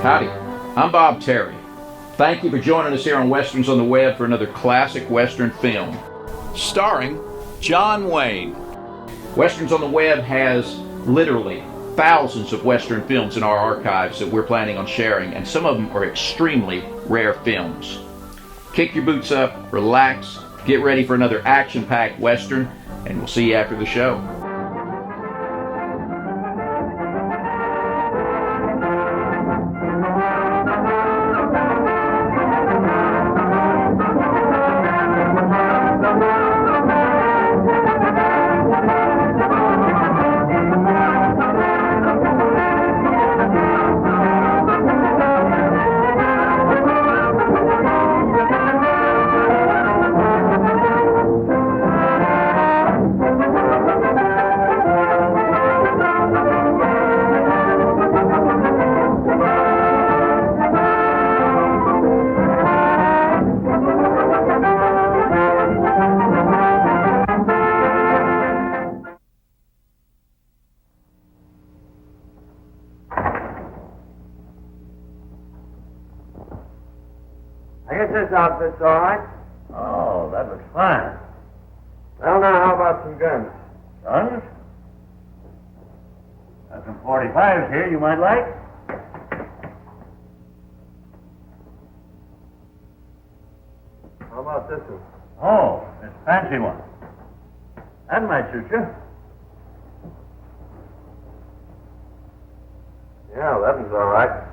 Howdy, I'm Bob Terry. Thank you for joining us here on Westerns on the Web for another classic Western film, starring John Wayne. Westerns on the Web has literally thousands of Western films in our archives that we're planning on sharing, and some of them are extremely rare films. Kick your boots up, relax, get ready for another action-packed Western, and we'll see you after the show. This outfit's all right. Oh, that looks fine. Well, now, how about some guns? Guns? Got some 45s here you might like. How about this one? Oh, this fancy one. That might suit you. Yeah, that one's all right.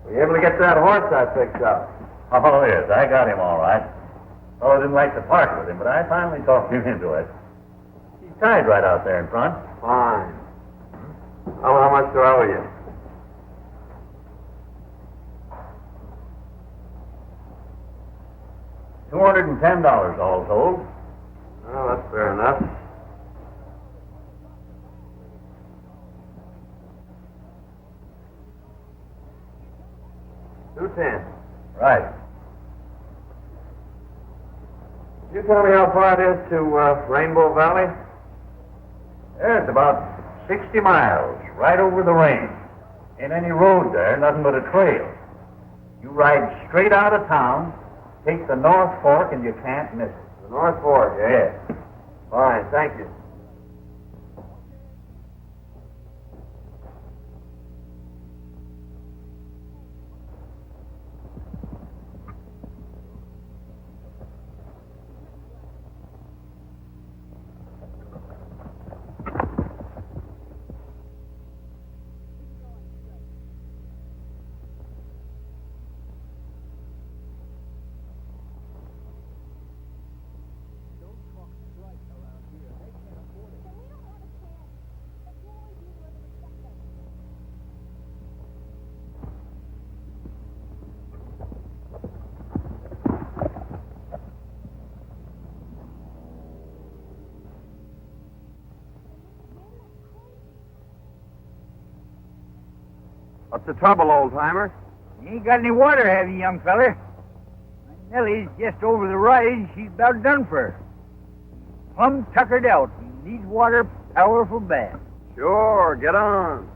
Were you able to get that horse I picked up? Oh, yes, I got him all right. Oh, I didn't like to part with him, but I finally talked him into it. He's tied right out there in front. Fine. Oh, how much do I owe you? $210 all told. Well, that's fair enough. $210. Right. Can you tell me how far it is to Rainbow Valley? Yeah, it's about 60 miles, right over the range. Ain't any road there, nothing but a trail. You ride straight out of town, take the North Fork, and you can't miss it. The North Fork, eh? Yeah. Fine, thank you. What's the trouble, old-timer? You ain't got any water, have you, young feller? My Nellie's just over the rise. She's about done for. Plumb tuckered out. Needs water powerful bad. Sure, get on.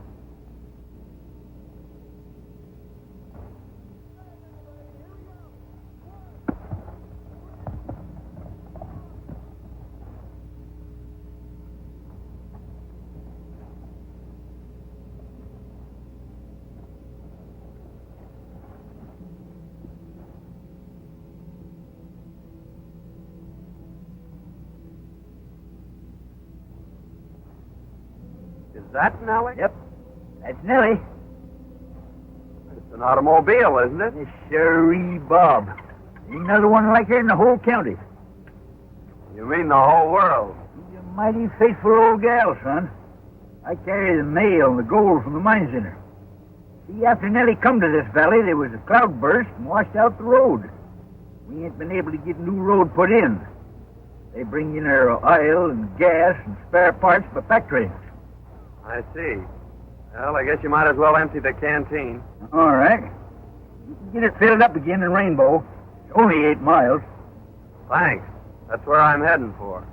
Is that Nellie? Yep, that's Nellie. It's an automobile, isn't it? Yes, sirree, Bob. Ain't another one like her in the whole county. You mean the whole world? She's a mighty faithful old gal, son. I carry the mail and the gold from the mines in her. See, after Nellie come to this valley, there was a cloudburst and washed out the road. We ain't been able to get new road put in. They bring in her oil and gas and spare parts for factories. I see. Well, I guess you might as well empty the canteen. All right. You can get it filled up again in Rainbow. It's only 8 miles. Thanks. That's where I'm heading for.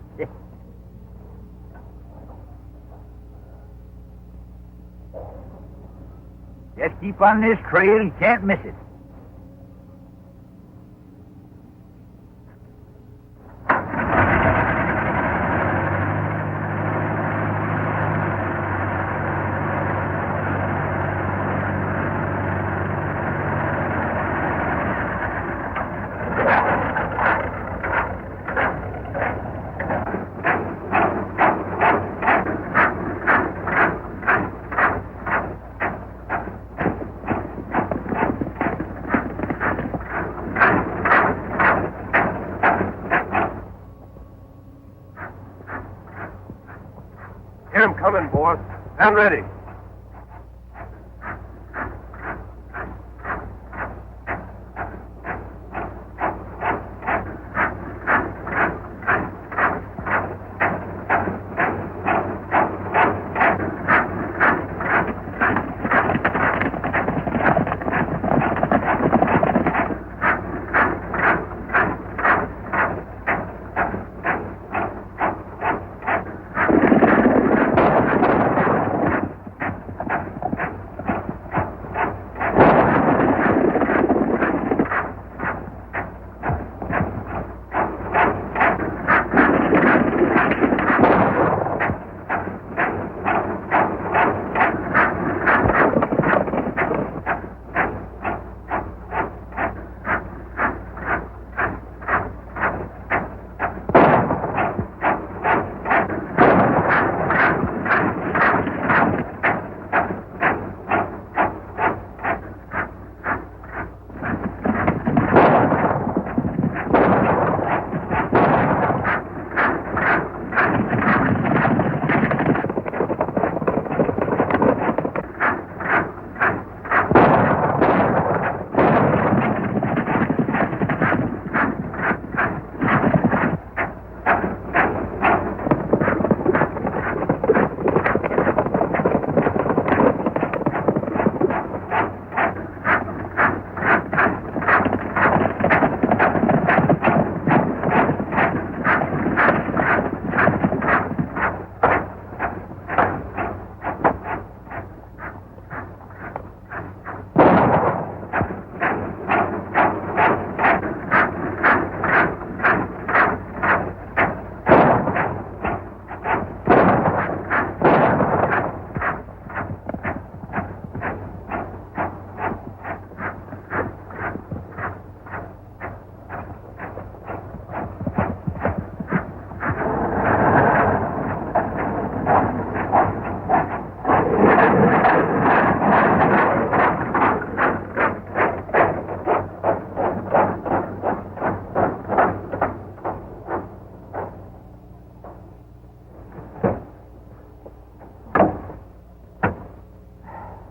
Just keep on this trail, he can't miss it. Hear him coming, boys. Stand ready.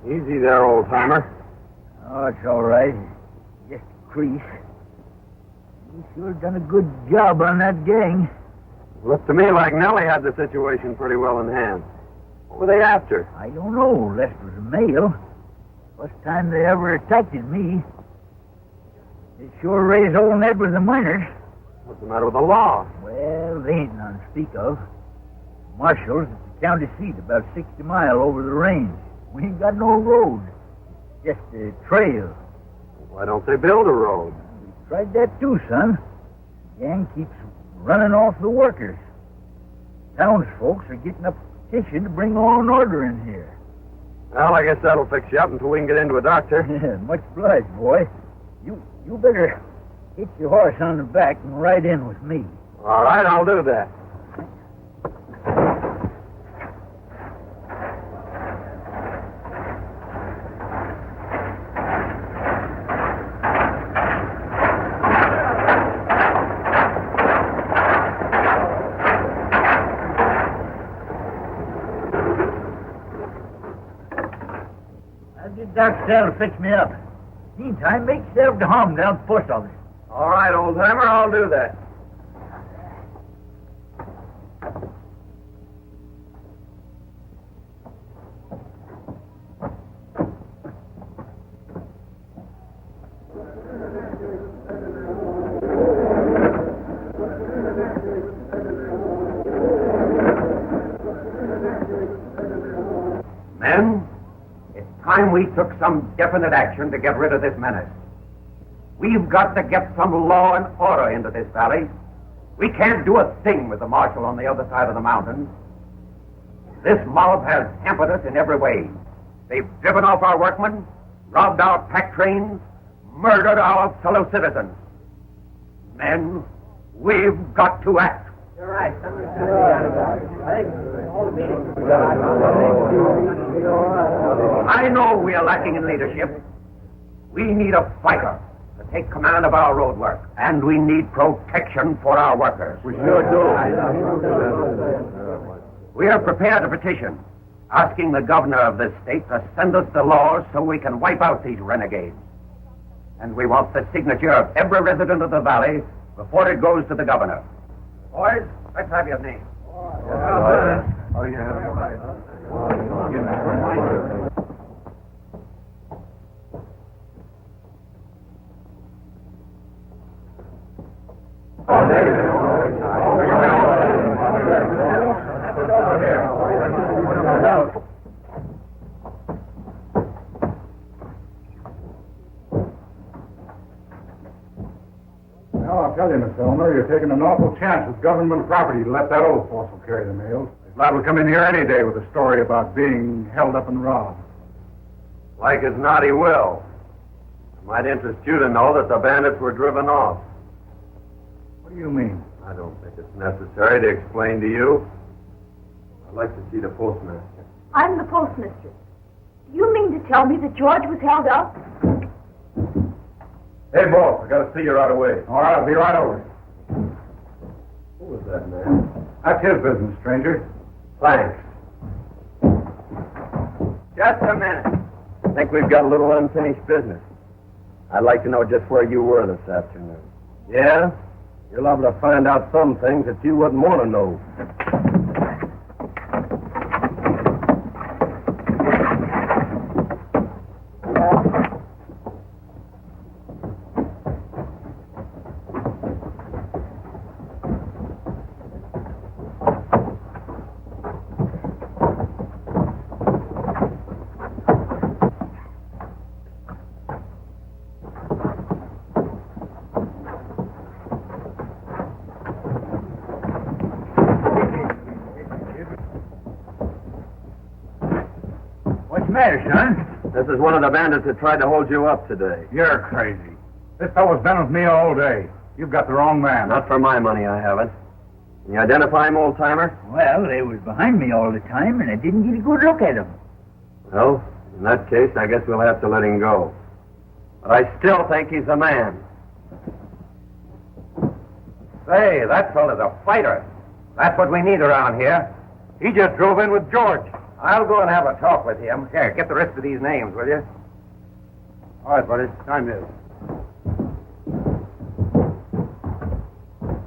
Easy there, old-timer. Oh, it's all right. Just a crease. You sure done a good job on that gang. Looked to me like Nellie had the situation pretty well in hand. What were they after? I don't know. Unless it was a male. First time they ever attacked me. They sure raised old Ned with the miners. What's the matter with the law? Well, they ain't none to speak of. Marshall's at the county seat, about 60 mile over the range. We ain't got no road. Just a trail. Why don't they build a road? We tried that too, son. The gang keeps running off the workers. Townsfolks are getting up a petition to bring law and order in here. Well, I guess that'll fix you up until we can get into a doctor. Much obliged, boy. You better hit your horse on the back and ride in with me. All right, I'll do that. Doc Steele will fix me up. Meantime, make yourself to home down at the post office. All right, old-timer, I'll do that. Men? time we took some definite action to get rid of this menace. We've got to get some law and order into this valley. We can't do a thing with the marshal on the other side of the mountains. This mob has hampered us in every way. They've driven off our workmen, robbed our pack trains, murdered our fellow citizens. Men, we've got to act. You're right. I know we are lacking in leadership. We need a fighter to take command of our road work, and we need protection for our workers. We sure do. We are prepared to petition, asking the governor of this state to send us the laws so we can wipe out these renegades. And we want the signature of every resident of the valley before it goes to the governor. Boys, let's have your name. Oh, yeah. Well, I'll tell you, Miss Eleanor, you're taking an awful chance with government property to let that old fossil carry the mails. Lad will come in here any day with a story about being held up and robbed. Like as not, he will. It might interest you to know that the bandits were driven off. What do you mean? I don't think it's necessary to explain to you. I'd like to see the postmaster. I'm the postmistress. Do you mean to tell me that George was held up? Hey, boss, I gotta see you right away. All right, I'll be right over. Who was that man? That's his business, stranger. Thanks. Just a minute. I think we've got a little unfinished business. I'd like to know just where you were this afternoon. Yeah? You're liable to find out some things that you wouldn't want to know. What's the matter, son? This is one of the bandits that tried to hold you up today. You're crazy. This fellow's been with me all day. You've got the wrong man. Not for my money, I haven't. Can you identify him, old-timer? Well, they was behind me all the time, and I didn't get a good look at them. Well, in that case, I guess we'll have to let him go. But I still think he's a man. Say, that fellow's a fighter. That's what we need around here. He just drove in with George. I'll go and have a talk with him. Here, get the rest of these names, will you? All right, buddy. Time is.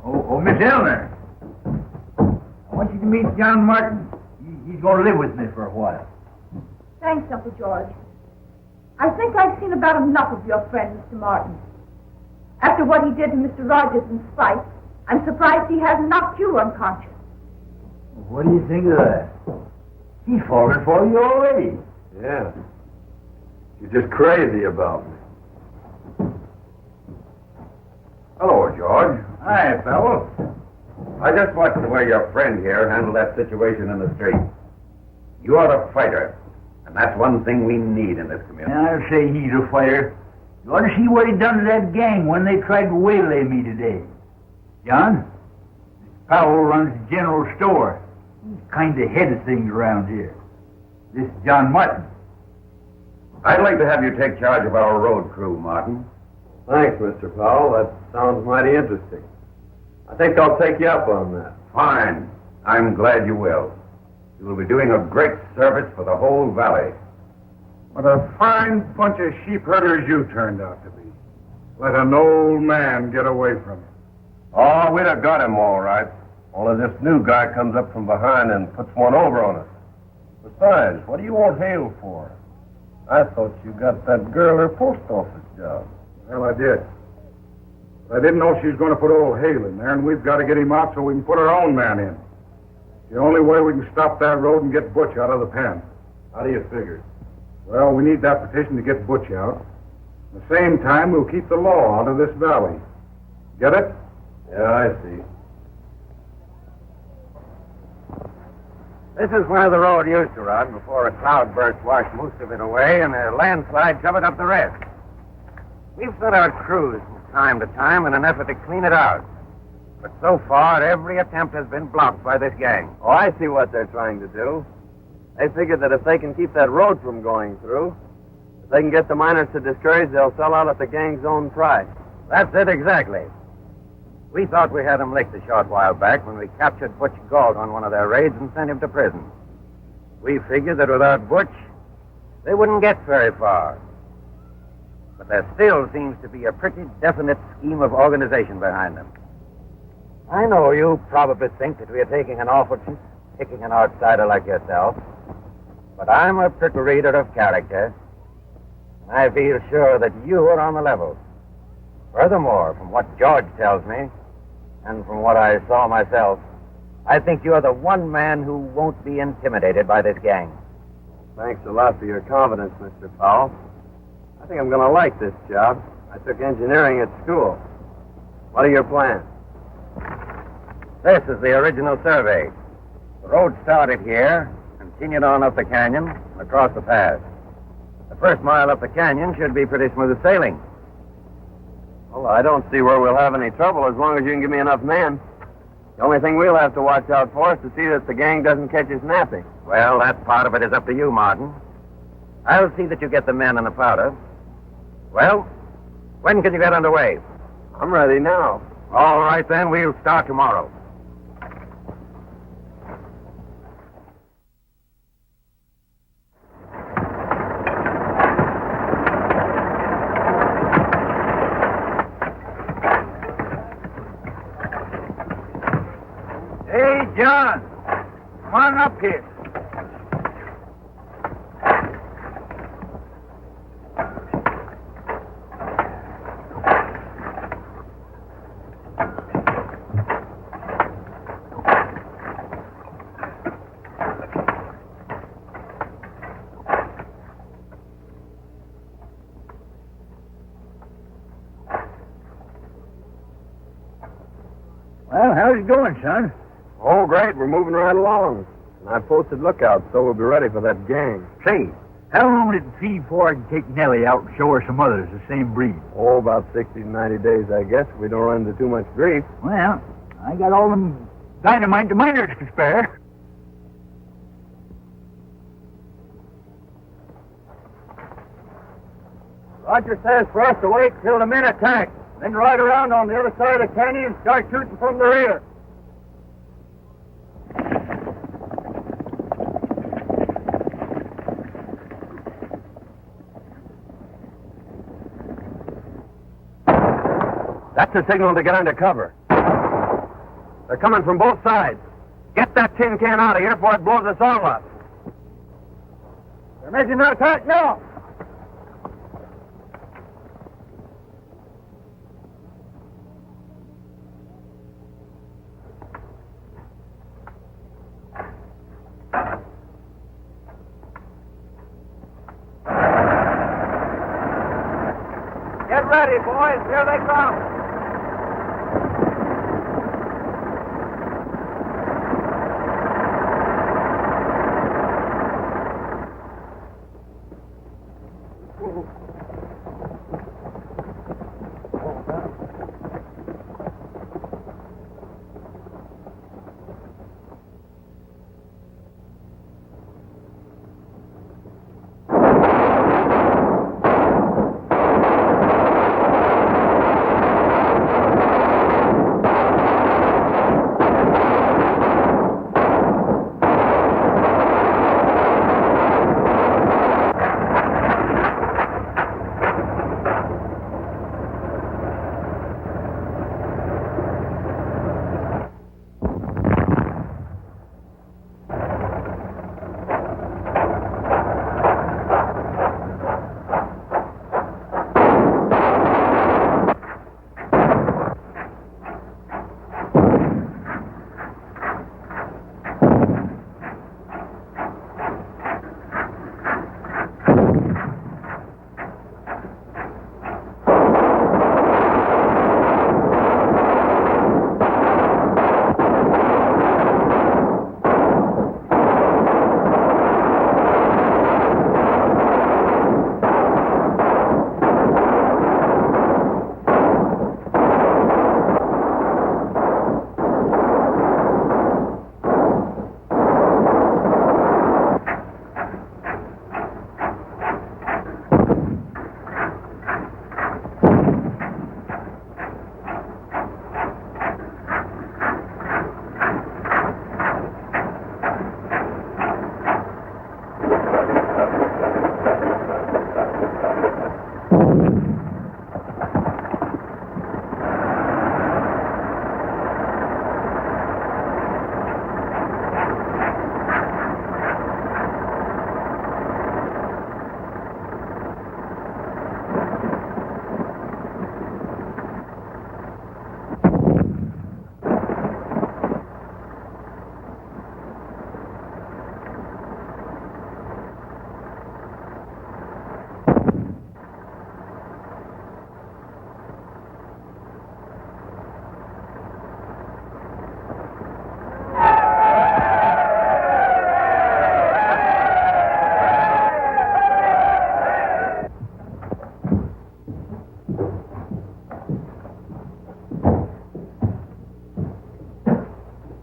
Oh, Miss Eleanor. I want you to meet John Martin. He's going to live with me for a while. Thanks, Uncle George. I think I've seen about enough of your friend, Mr. Martin. After what he did to Mr. Rogers in spite, I'm surprised he hasn't knocked you unconscious. What do you think of that? He's fallen for you already. Yeah. You're just crazy about me. Hello, George. Hi, fellow. I just watched the way your friend here handled that situation in the street. You are a fighter, and that's one thing we need in this community. I'll say he's a fighter. You ought to see what he done to that gang when they tried to waylay me today. John, Powell runs the general store. He's kind of head of things around here. This is John Martin. I'd like to have you take charge of our road crew, Martin. Thanks, Mr. Powell. That sounds mighty interesting. I think I'll take you up on that. Fine. I'm glad you will. You will be doing a great service for the whole valley. What a fine bunch of sheep herders you turned out to be. Let an old man get away from you. Oh, we'd have got him all right. Only this new guy comes up from behind and puts one over on us. Besides, what do you want Hale for? I thought you got that girl her post office job. Well, I did. But I didn't know she was going to put old Hale in there, and we've got to get him out so we can put our own man in. The only way we can stop that road and get Butch out of the pen. How do you figure? Well, we need that petition to get Butch out. At the same time, we'll keep the law out of this valley. Get it? Yeah, I see. This is where the road used to run before a cloudburst washed most of it away and a landslide covered up the rest. We've sent out crews from time to time in an effort to clean it out. But so far, every attempt has been blocked by this gang. Oh, I see what they're trying to do. They figure that if they can keep that road from going through, if they can get the miners to discourage, they'll sell out at the gang's own price. That's it exactly. We thought we had him licked a short while back when we captured Butch Galt on one of their raids and sent him to prison. We figured that without Butch, they wouldn't get very far. But there still seems to be a pretty definite scheme of organization behind them. I know you probably think that we are taking an awful chance picking an outsider like yourself, but I'm a pretty reader of character, and I feel sure that you are on the level. Furthermore, from what George tells me, and from what I saw myself, I think you're the one man who won't be intimidated by this gang. Thanks a lot for your confidence, Mr. Powell. I think I'm going to like this job. I took engineering at school. What are your plans? This is the original survey. The road started here, continued on up the canyon, and across the pass. The first mile up the canyon should be pretty smooth sailing. Well, I don't see where we'll have any trouble as long as you can give me enough men. The only thing we'll have to watch out for is to see that the gang doesn't catch us napping. Well, that part of it is up to you, Martin. I'll see that you get the men and the powder. Well, when can you get underway? I'm ready now. All right, then. We'll start tomorrow. Hey, John. Come on up here. Well, how's it going, son? Oh, great. We're moving right along. And I've posted lookouts, so we'll be ready for that gang. Say, how long did it be before I can take Nellie out and show her some others the same breed? Oh, about 60 to 90 days, I guess. We don't run into too much grief. Well, I got all them dynamite miners to spare. Roger says for us to wait till the men attack, then ride around on the other side of the canyon and start shooting from the rear. That's a signal to get under cover. They're coming from both sides. Get that tin can out of here before it blows us all up. They're making an attack now. Get ready, boys. Here they come.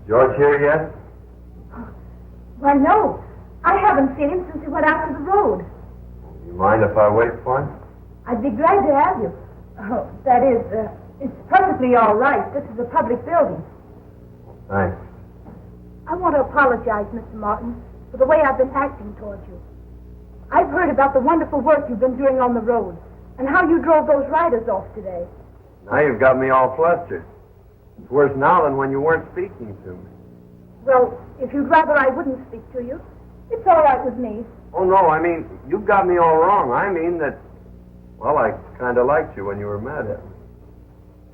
George here yet? Why, no. I haven't seen him since he went out to the road. You mind if I wait for him? I'd be glad to have you. Oh, that is, it's perfectly all right. This is a public building. Thanks. I want to apologize, Mr. Martin, for the way I've been acting towards you. I've heard about the wonderful work you've been doing on the road and how you drove those riders off today. Now you've got me all flustered. It's worse now than when you weren't speaking to me. Well, if you'd rather I wouldn't speak to you, it's all right with me. Oh, no, I mean, you've got me all wrong. I mean that, well, I kind of liked you when you were mad at me.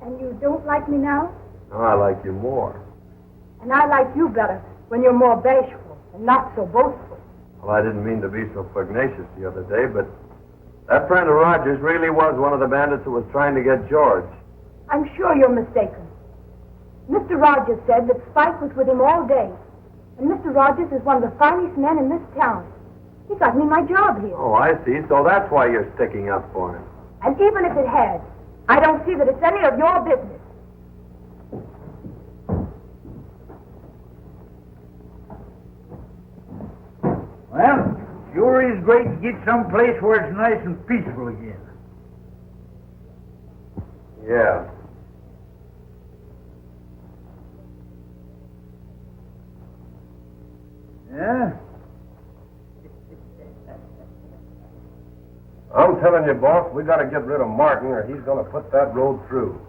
And you don't like me now? Now I like you more. And I like you better when you're more bashful and not so boastful. Well, I didn't mean to be so pugnacious the other day, but that friend of Roger's really was one of the bandits that was trying to get George. I'm sure you're mistaken. Mr. Rogers said that Spike was with him all day. And Mr. Rogers is one of the finest men in this town. He got me my job here. Oh, I see. So that's why you're sticking up for him. And even if it had, I don't see that it's any of your business. Well, sure is great to get someplace where it's nice and peaceful again. Yeah. Yeah? I'm telling you, boss, we got to get rid of Martin or he's going to put that road through.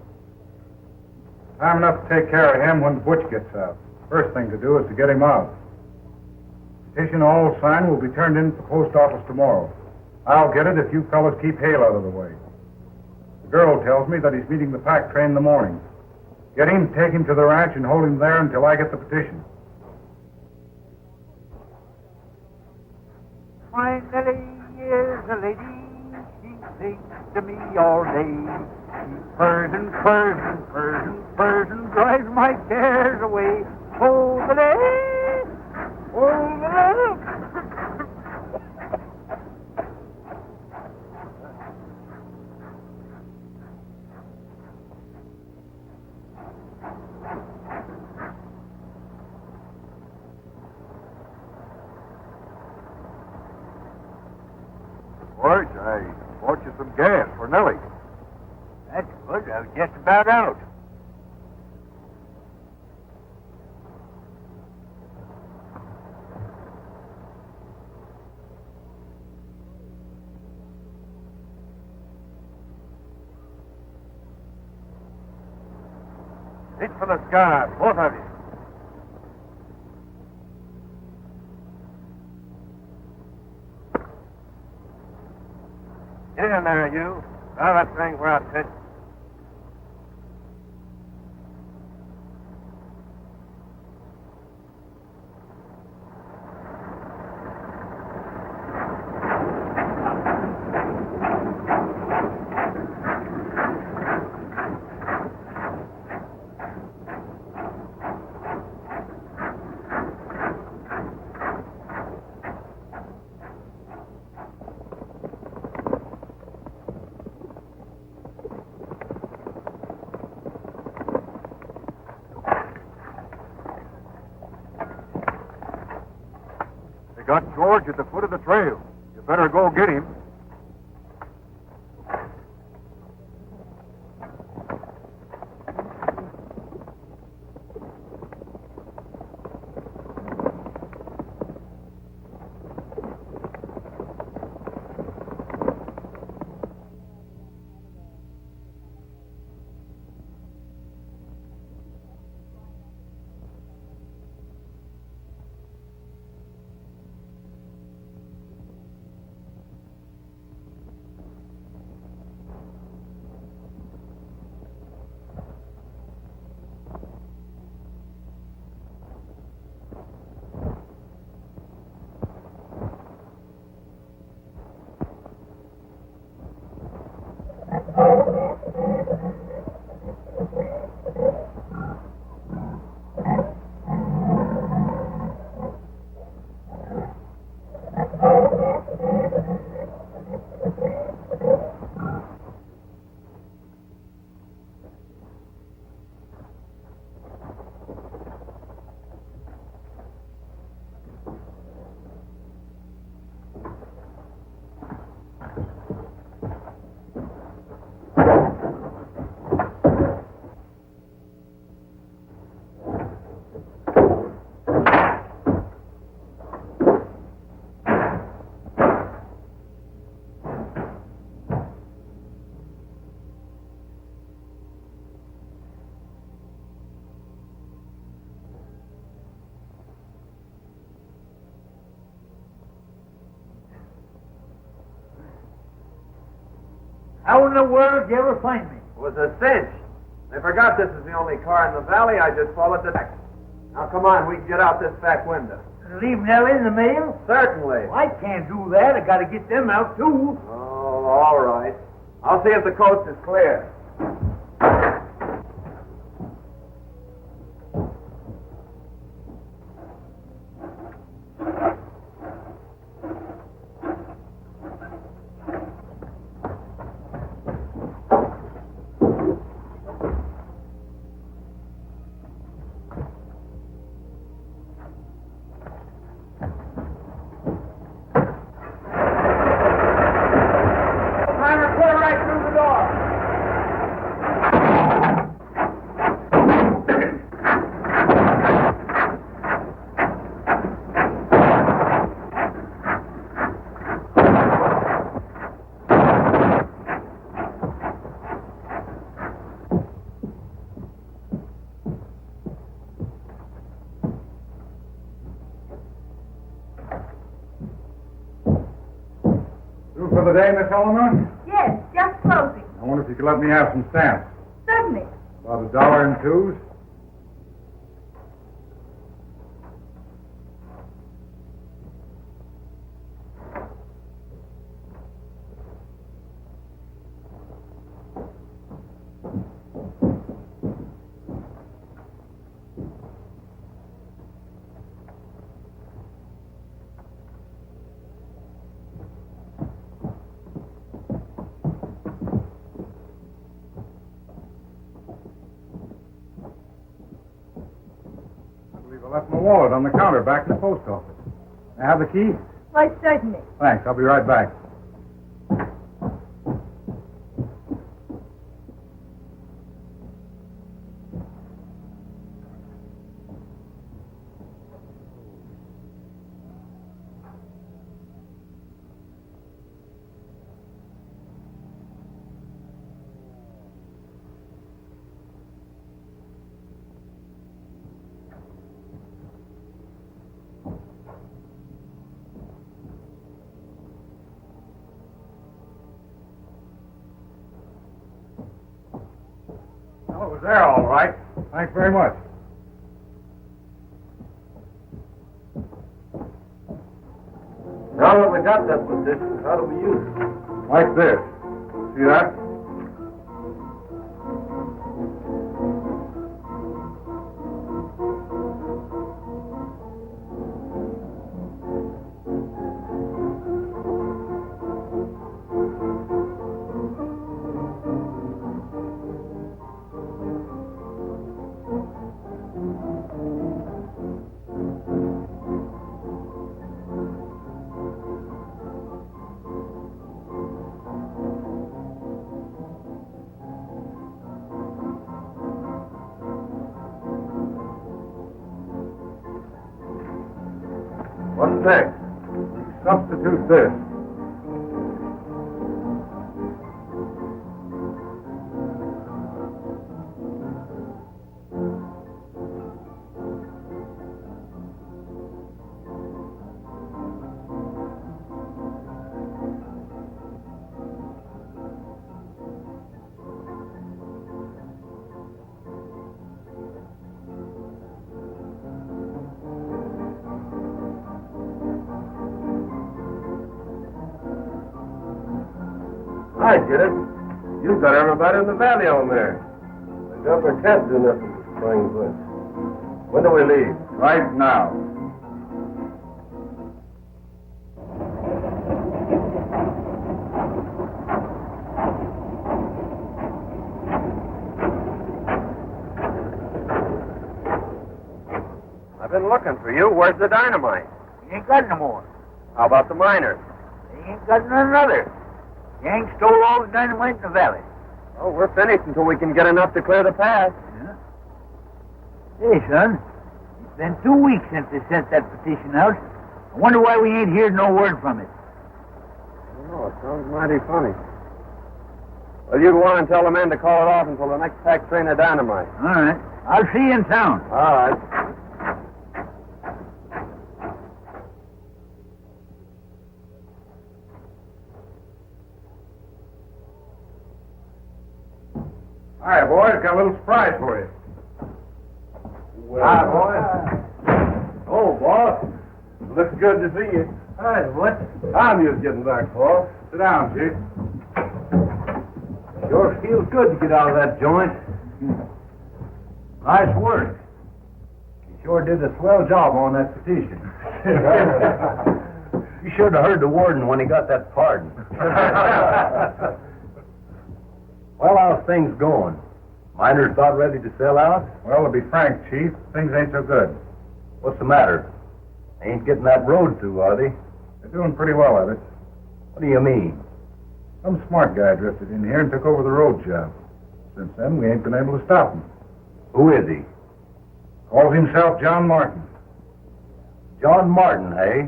Time enough to take care of him when Butch gets out. First thing to do is to get him out. Petition all signed will be turned in at the post office tomorrow. I'll get it if you fellas keep Hale out of the way. The girl tells me that he's meeting the pack train in the morning. Get him, take him to the ranch, and hold him there until I get the petition. My Nellie is a lady, she sings to me all day. She purrs and purrs and purrs and purrs and drives my cares away. Oh, the day, oh, the day. George, I bought you some gas for Nellie. That's good. I was just about out. Reach for the sky, both of you. Get in there, you. Now that thing we're out, Ted. Got George at the foot of the trail. You better go get him. How in the world did you ever find me? It was a cinch. I forgot this is the only car in the valley. I just followed the deck. Now, come on. We can get out this back window. Leave Nell in the mail? Certainly. I can't do that. I gotta get them out, too. Oh, all right. I'll see if the coast is clear. For the day, Miss Eleanor? Yes, just closing. I wonder if you could let me have some stamps. Certainly. About $1 in twos. I left my wallet on the counter back in the post office. I have the key? Why, certainly. Thanks. I'll be right back. Well, it was there all right. Thanks very much. Now that we got that position, how do we use it? Like this. See that? What's next? Substitute this. I get it. You've got everybody in the valley on there. The governor can't do nothing to spring Butch. When do we leave? Right now. I've been looking for you. Where's the dynamite? You ain't got no more. How about the miners? They ain't got none other. Yank stole all the dynamite in the valley. Oh, we're finished until we can get enough to clear the pass. Yeah. Hey, son. It's been 2 weeks since they sent that petition out. I wonder why we ain't heard no word from it. I don't know. It sounds mighty funny. Well, you go on and tell the men to call it off until the next pack train of dynamite. All right. I'll see you in town. All right. Hi, boys. Got a little surprise for you. Hi, boys. Oh, boss. Looks good to see you. Hi, what? I'm just getting back, boss. Sit down, Chief. Sure feels good to get out of that joint. Nice work. You sure did a swell job on that petition. You should have heard the warden when he got that pardon. Well, how's things going? Miners about ready to sell out? Well, to be frank, Chief, things ain't so good. What's the matter? They ain't getting that road through, are they? They're doing pretty well at it. What do you mean? Some smart guy drifted in here and took over the road job. Since then, we ain't been able to stop him. Who is he? Calls himself John Martin. John Martin, eh?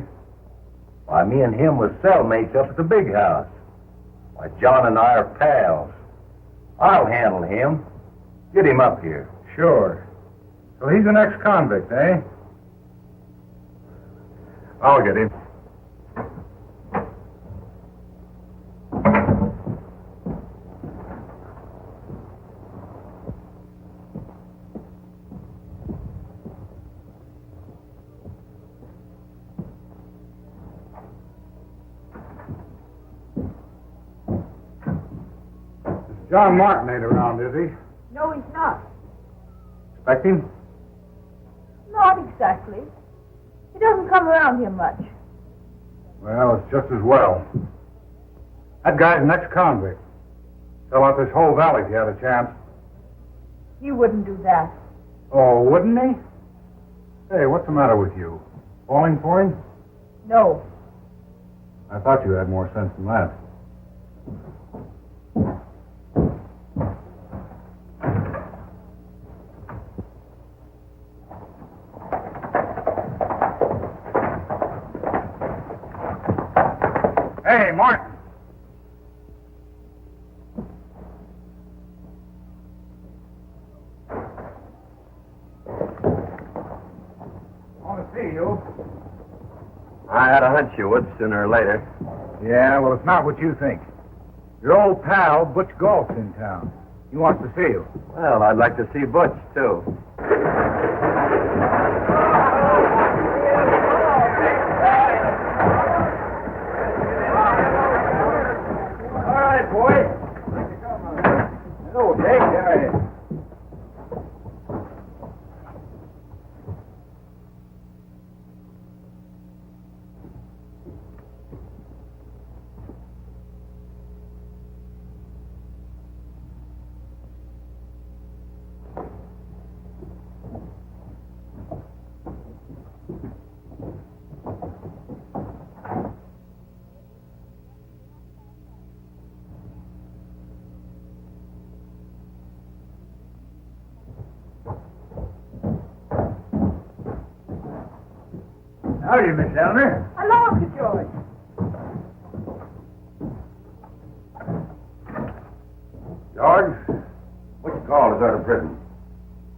Why, me and him was cellmates up at the big house. Why, John and I are pals. I'll handle him. Get him up here. Sure. So he's an ex-convict, eh? I'll get him. John Martin ain't around, is he? No, he's not. Expect him? Not exactly. He doesn't come around here much. Well, it's just as well. That guy's an ex-convict. Sell out this whole valley if you had a chance. He wouldn't do that. Oh, wouldn't he? Hey, what's the matter with you? Falling for him? No. I thought you had more sense than that. Hey, Martin. Want to see you. I had a hunch you would sooner or later. Yeah, well, it's not what you think. Your old pal, Butch Galt's in town. He wants to see you. Well, I'd like to see Butch, too. All right, boy. Hello, Jake. How are you? Howdy, Miss Eleanor. Hello, Uncle George. George, Butch Galt is out of prison.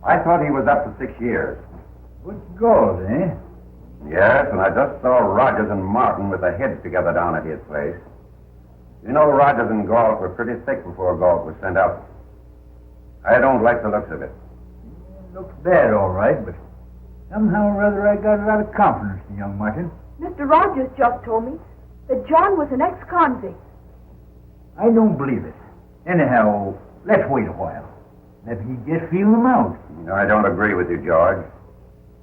I thought he was up to 6 years. Butch Galt, eh? Yes, and I just saw Rogers and Martin with their heads together down at his place. You know, Rogers and Galt were pretty thick before Galt was sent out. I don't like the looks of it. Looks bad, all right, but somehow or other I got a lot of confidence in young Martin. Mr. Rogers just told me that John was an ex-convict. I don't believe it. Anyhow, let's wait a while. Let me just feel them out. No, I don't agree with you, George.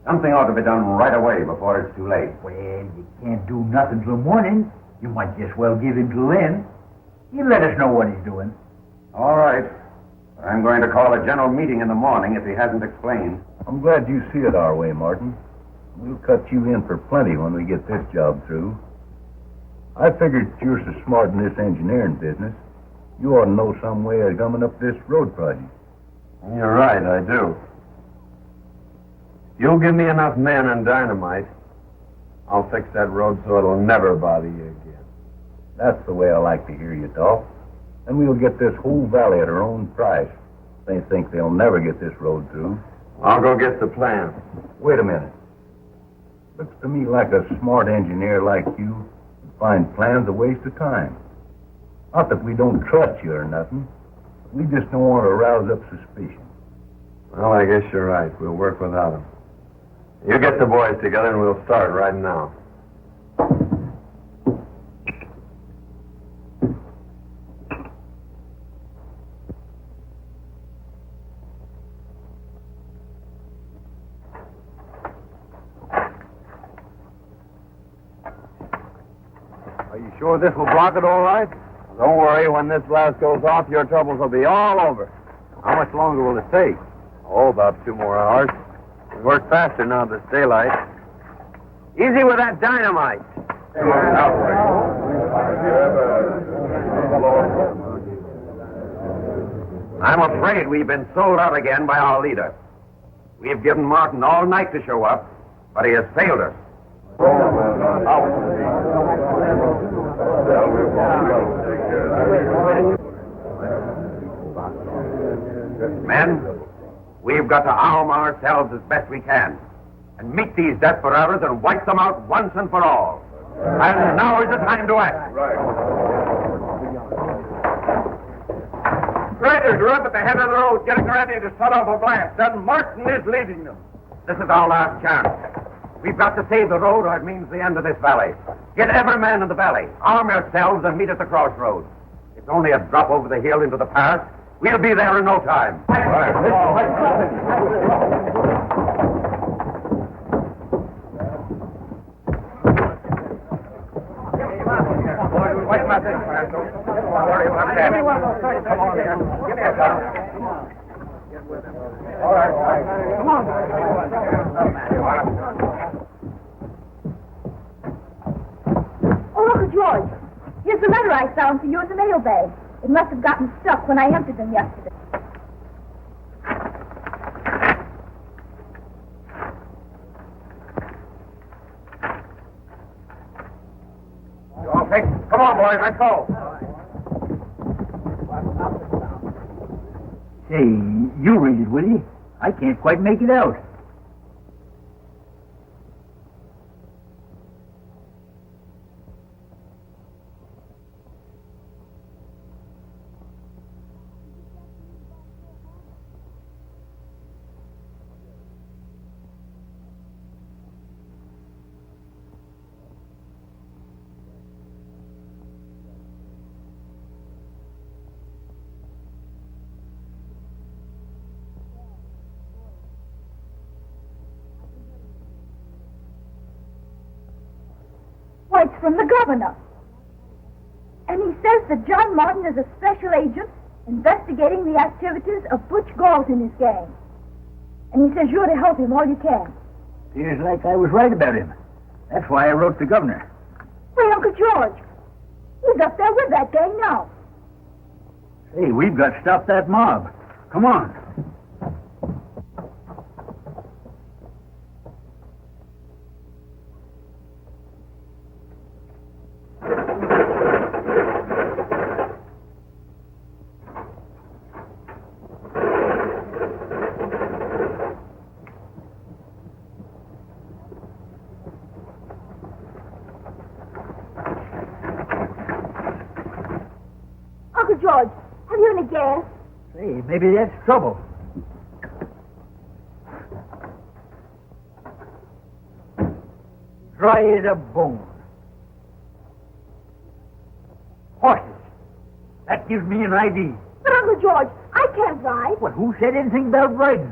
Something ought to be done right away before it's too late. Well, you can't do nothing till morning. You might just well give him till then. You let us know what he's doing. All right. I'm going to call a general meeting in the morning if he hasn't explained. I'm glad you see it our way, Martin. We'll cut you in for plenty when we get this job through. I figured you're so smart in this engineering business, you ought to know some way of gumming up this road project. You're right, I do. You'll give me enough men and dynamite, I'll fix that road so it'll never bother you again. That's the way I like to hear you talk. And we'll get this whole valley at our own price. They think they'll never get this road through. I'll go get the plan. Wait a minute. Looks to me like a smart engineer like you would find plans a waste of time. Not that we don't trust you or nothing. We just don't want to rouse up suspicion. Well, I guess you're right. We'll work without him. You get the boys together and we'll start right now. Are you sure this will block it all right? Don't worry. When this blast goes off, your troubles will be all over. How much longer will it take? Oh, about 2 more hours. We work faster now that it's daylight. Easy with that dynamite. I'm afraid we've been sold out again by our leader. We've given Martin all night to show up, but he has failed us. Men, we've got to arm ourselves as best we can and meet these desperados and wipe them out once and for all. And now is the time to act. Riders are up at the head of the road getting ready to set off a blast, and Martin is leading them. This is our last chance. We've got to save the road or it means the end of this valley. Get every man in the valley. Arm yourselves and meet at the crossroads. It's only a drop over the hill into the pass. We'll be there in no time. Oh, Uncle George, here's the letter I found for you in the mail bag. It must have gotten stuck when I emptied them yesterday. Okay, come on, boys, let's go. Say, you read it, will you? I can't quite make it out. Why, it's from the governor. And he says that John Martin is a special agent investigating the activities of Butch Galt and his gang. And he says you're to help him all you can. Seems like I was right about him. That's why I wrote the governor. Why, Uncle George, he's up there with that gang now. Hey, we've got to stop that mob. Come on. Uncle George, have you any gas? Say, maybe that's trouble. Dry as a bone. Horses. That gives me an idea. But, Uncle George, I can't ride. Well, who said anything about riding?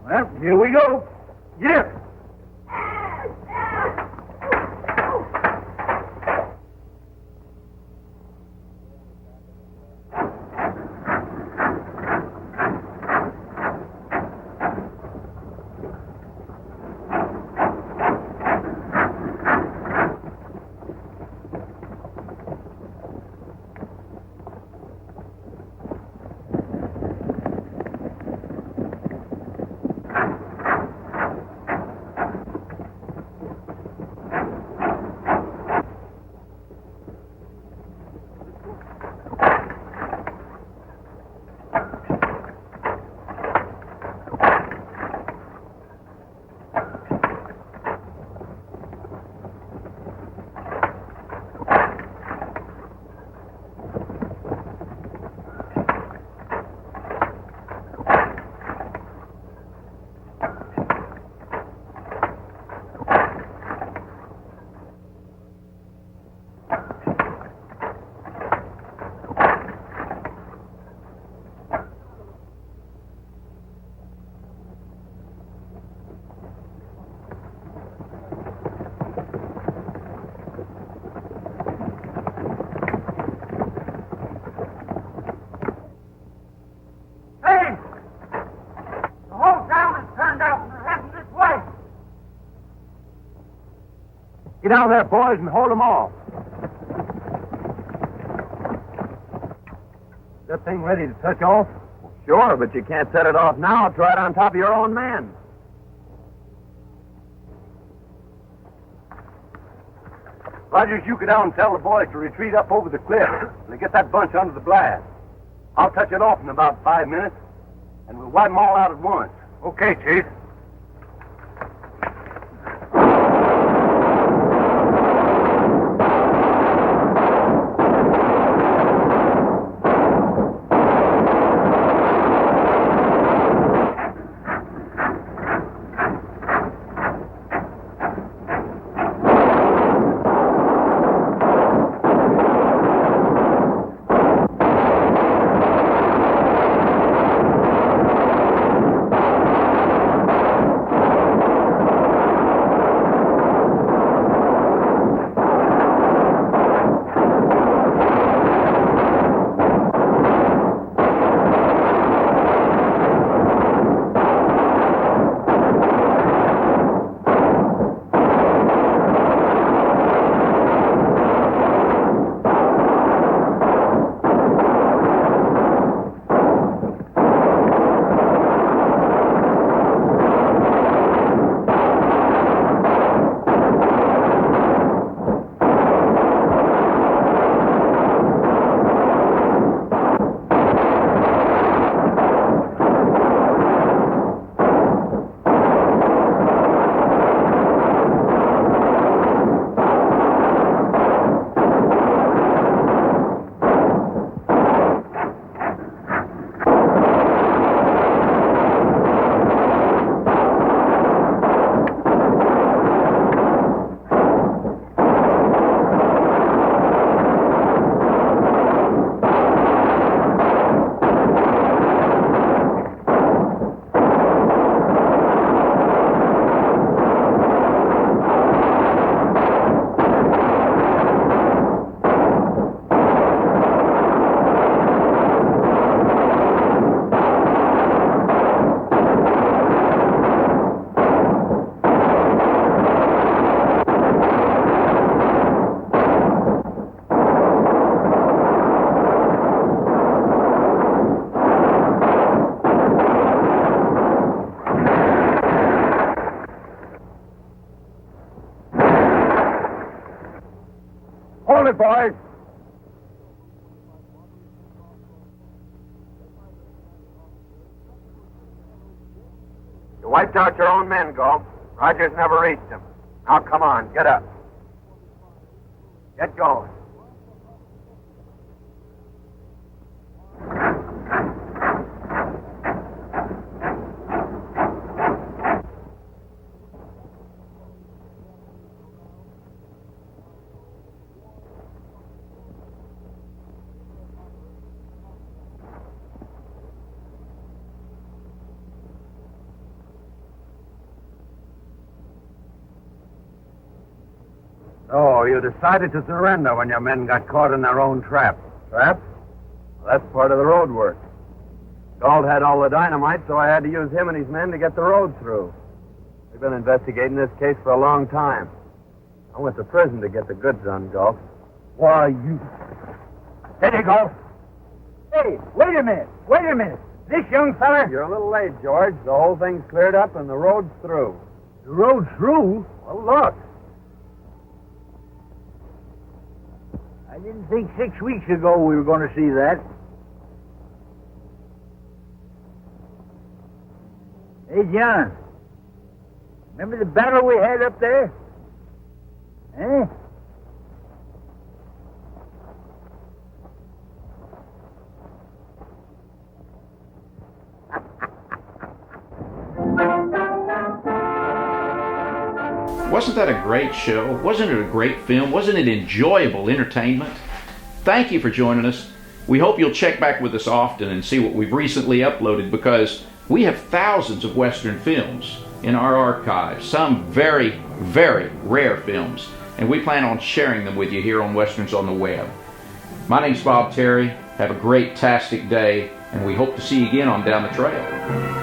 Well, here we go. Get up. Get out there, boys, and hold them off. That thing ready to touch off? Sure, but you can't set it off now. Try it on top of your own men. Rogers, you go down and tell the boys to retreat up over the cliff and get that bunch under the blast. I'll touch it off in about 5 minutes, and we'll wipe them all out at once. Okay, Chief. Boys. You wiped out your own men, Galt. Rogers never reached them. Now, come on, get up. Get going. Oh, you decided to surrender when your men got caught in their own trap. Trap? Well, that's part of the road work. Galt had all the dynamite, so I had to use him and his men to get the road through. We've been investigating this case for a long time. I went to prison to get the goods on Galt. Why, you... Steady, Galt. Hey, wait a minute. This young fella... You're a little late, George. The whole thing's cleared up and the road's through. The road's through? Well, look. I didn't think 6 weeks ago we were going to see that. Hey, John. Remember the battle we had up there? Eh? Wasn't that a great show? Wasn't it a great film? Wasn't it enjoyable entertainment? Thank you for joining us. We hope you'll check back with us often and see what we've recently uploaded, because we have thousands of Western films in our archives, some very, very rare films, and we plan on sharing them with you here on Westerns on the Web. My name's Bob Terry. Have a great-tastic day, and we hope to see you again on Down the Trail.